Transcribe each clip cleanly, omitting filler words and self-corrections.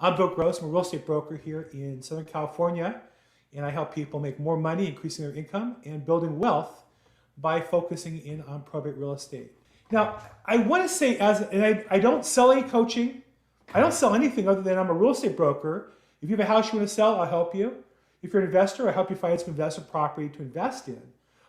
I'm Bill Gross. I'm a real estate broker here in Southern California, and I help people make more money, increasing their income, and building wealth by focusing in on probate real estate. Now, I want to say, I don't sell any coaching. I don't sell anything other than I'm a real estate broker. If you have a house you want to sell, I'll help you. If you're an investor, I'll help you find some investment property to invest in.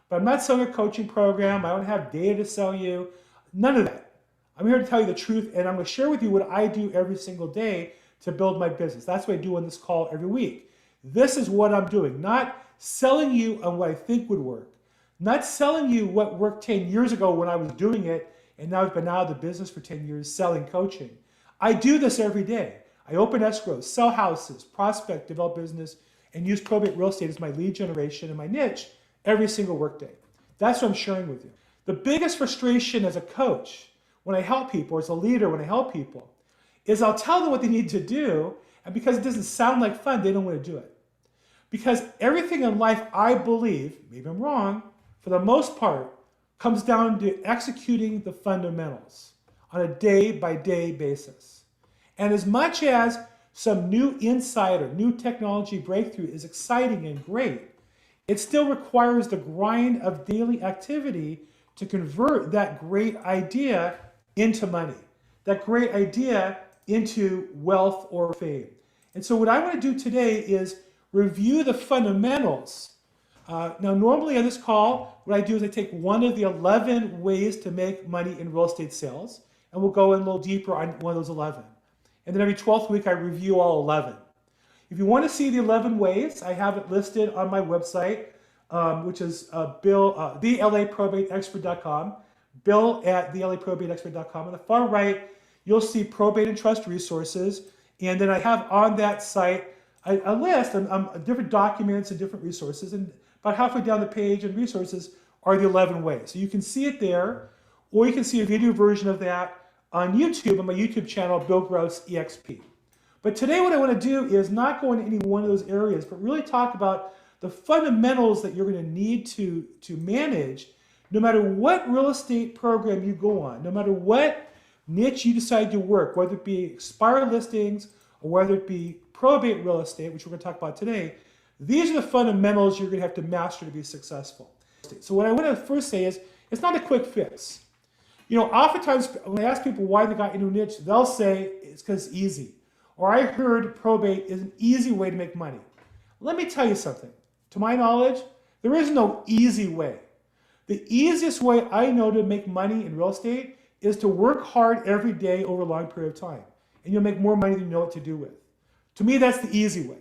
But I'm not selling a coaching program. I don't have data to sell you. None of that. I'm here to tell you the truth, and I'm going to share with you what I do every single day to build my business. That's what I do on this call every week. This is what I'm doing, not selling you on what I think would work, not selling you what worked 10 years ago when I was doing it, and now I've been out of the business for 10 years selling coaching. I do this every day. I open escrows, sell houses, prospect, develop business, and use probate real estate as my lead generation and my niche every single workday. That's what I'm sharing with you. The biggest frustration as a coach when I help people, or as a leader when I help people, is I'll tell them what they need to do, and because it doesn't sound like fun, they don't want to do it. Because everything in life, I believe, maybe I'm wrong, for the most part, comes down to executing the fundamentals on a day-by-day basis. And as much as some new insight or new technology breakthrough is exciting and great, it still requires the grind of daily activity to convert that great idea into money, that great idea into wealth or fame. And so what I want to do today is review the fundamentals. Now, normally on this call, what I do is I take one of the 11 ways to make money in real estate sales, and we'll go in a little deeper on one of those 11. And then every 12th week, I review all 11. If you want to see the 11 ways, I have it listed on my website, which is LAProbateExpert.com, Bill at LAProbateExpert.com. On the far right, you'll see probate and trust resources. And then I have on that site a list of different documents and different resources. And about halfway down the page in resources are the 11 ways. So you can see it there, or you can see a video version of that on YouTube, on my YouTube channel, Bill Gross EXP. But today what I want to do is not go into any one of those areas, but really talk about the fundamentals that you're going to need to manage no matter what real estate program you go on, no matter what niche you decide to work, whether it be expired listings or whether it be probate real estate, which we're going to talk about today. These are the fundamentals you're going to have to master to be successful. So what I want to first say is it's not a quick fix. You know, oftentimes when I ask people why they got into a niche, they'll say it's because it's easy. Or I heard probate is an easy way to make money. Let me tell you something. To my knowledge, there is no easy way. The easiest way I know to make money in real estate is to work hard every day over a long period of time. And you'll make more money than you know what to do with. To me, that's the easy way.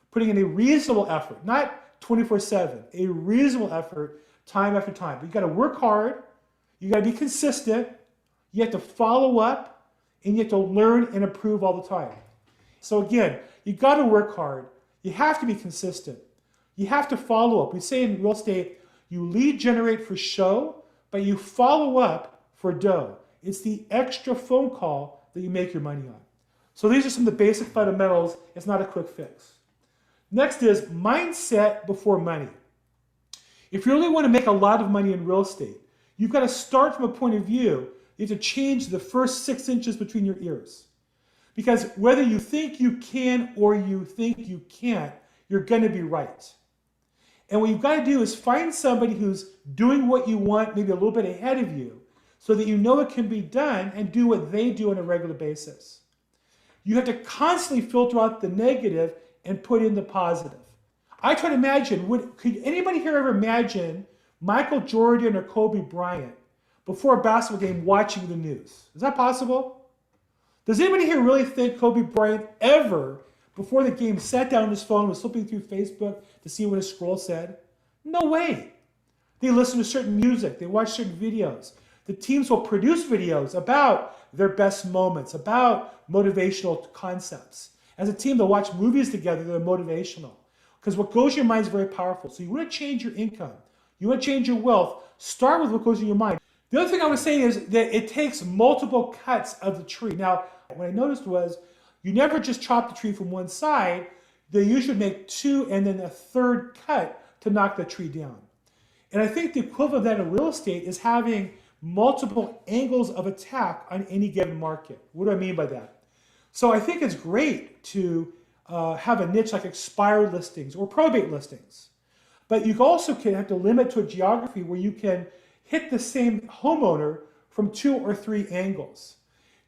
Putting in a reasonable effort, not 24/7, a reasonable effort time after time. But you got to work hard. You got to be consistent. You have to follow up, and you have to learn and improve all the time. So again, you got to work hard. You have to be consistent. You have to follow up. We say in real estate, you lead generate for show, but you follow up for dough. It's the extra phone call that you make your money on. So these are some of the basic fundamentals. It's not a quick fix. Next is mindset before money. If you really want to make a lot of money in real estate, you've got to start from a point of view. You have to change the first 6 inches between your ears. Because whether you think you can or you think you can't, you're going to be right. And what you've got to do is find somebody who's doing what you want, maybe a little bit ahead of you, so that you know it can be done and do what they do on a regular basis. You have to constantly filter out the negative and put in the positive. I try to imagine, could anybody here ever imagine Michael Jordan or Kobe Bryant before a basketball game watching the news? Is that possible? Does anybody here really think Kobe Bryant ever, before the game, sat down on his phone, was flipping through Facebook to see what his scroll said? No way. They listen to certain music. They watch certain videos. The teams will produce videos about their best moments, about motivational concepts. As a team, they'll watch movies together that are motivational. Because what goes in your mind is very powerful. So you want to change your income. You want to change your wealth. Start with what goes in your mind. The other thing I would say is that it takes multiple cuts of the tree. Now, what I noticed was you never just chop the tree from one side. They usually make 2 and then a third cut to knock the tree down. And I think the equivalent of that in real estate is having multiple angles of attack on any given market. What do I mean by that? So I think it's great to have a niche like expired listings or probate listings. But you also can have to limit to a geography where you can hit the same homeowner from 2 or 3 angles.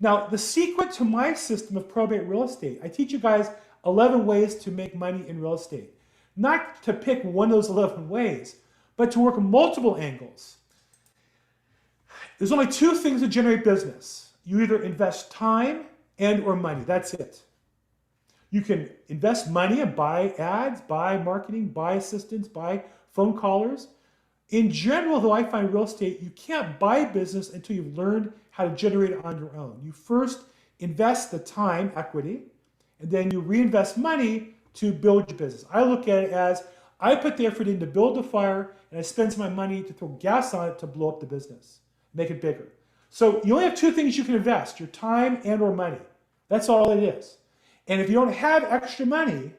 Now, the secret to my system of probate real estate, I teach you guys 11 ways to make money in real estate. Not to pick one of those 11 ways, but to work multiple angles. There's only 2 things that generate business. You either invest time and or money. That's it. You can invest money and buy ads, buy marketing, buy assistants, buy phone callers. In general, though, I find real estate, you can't buy business until you've learned how to generate it on your own. You first invest the time, equity, and then you reinvest money to build your business. I look at it as I put the effort in to build the fire, and I spend some of my money to throw gas on it to blow up the business, make it bigger. So you only have 2 things you can invest, your time and or money. That's all it is. And if you don't have extra money,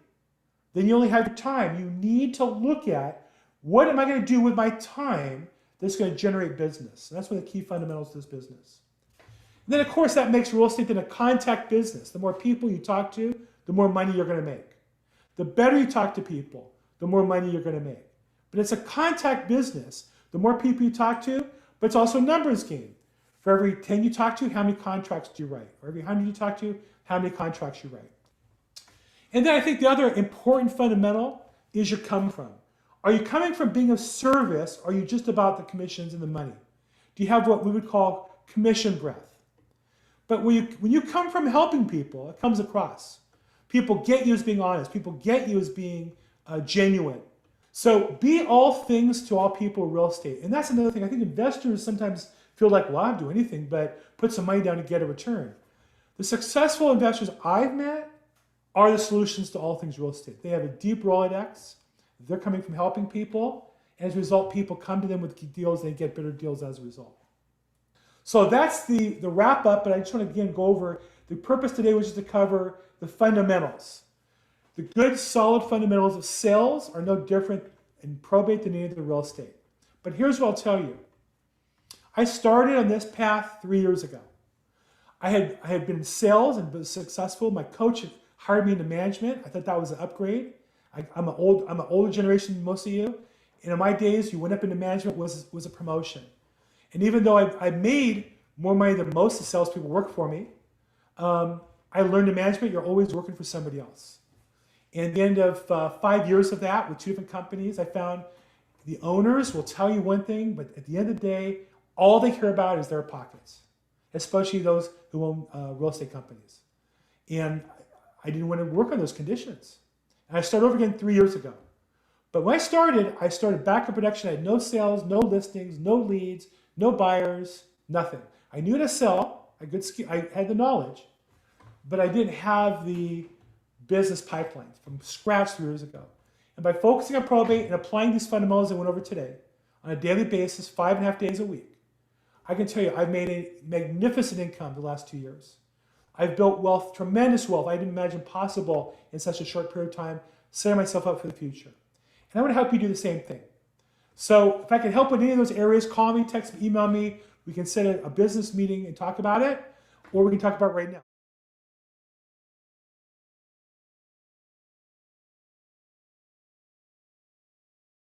then you only have your time. You need to look at, what am I going to do with my time that's going to generate business? And that's one of the key fundamentals of this business. And then, of course, that makes real estate then a contact business. The more people you talk to, the more money you're going to make. The better you talk to people, the more money you're going to make. But it's a contact business. The more people you talk to, but it's also a numbers game. For every 10 you talk to, how many contracts do you write? For every 100 you talk to, how many contracts you write? And then I think the other important fundamental is your come from. Are you coming from being of service, or are you just about the commissions and the money? Do you have what we would call commission breath? But when you come from helping people, it comes across. People get you as being honest. People get you as being genuine. So be all things to all people in real estate. And that's another thing. I think investors sometimes feel like, well, I'll do anything but put some money down to get a return. The successful investors I've met are the solutions to all things real estate. They have a deep Rolodex. They're coming from helping people. And as a result, people come to them with deals and they get better deals as a result. So that's the wrap up, but I just want to again go over the purpose today, which is to cover the fundamentals. The good, solid fundamentals of sales are no different in probate than any other real estate. But here's what I'll tell you. I started on this path 3 years ago. I had been in sales and been successful. My coach had hired me into management. I thought that was an upgrade. I'm an older generation than most of you. And in my days, you went up into management was a promotion. And even though I made more money than most of the salespeople who work for me, I learned in management you're always working for somebody else. And at the end of 5 years of that with 2 different companies, I found the owners will tell you one thing, but at the end of the day, all they care about is their pockets, especially those who own real estate companies. And I didn't want to work on those conditions. And I started over again 3 years ago. But when I started backup production. I had no sales, no listings, no leads, no buyers, nothing. I knew how to sell. I had the knowledge, but I didn't have the business pipeline from scratch 3 years ago. And by focusing on probate and applying these fundamentals I went over today on a daily basis, 5.5 days a week, I can tell you I've made a magnificent income the last 2 years. I've built wealth, tremendous wealth I didn't imagine possible in such a short period of time, setting myself up for the future. And I want to help you do the same thing. So if I can help with any of those areas, call me, text me, email me. We can set a business meeting and talk about it, or we can talk about it right now.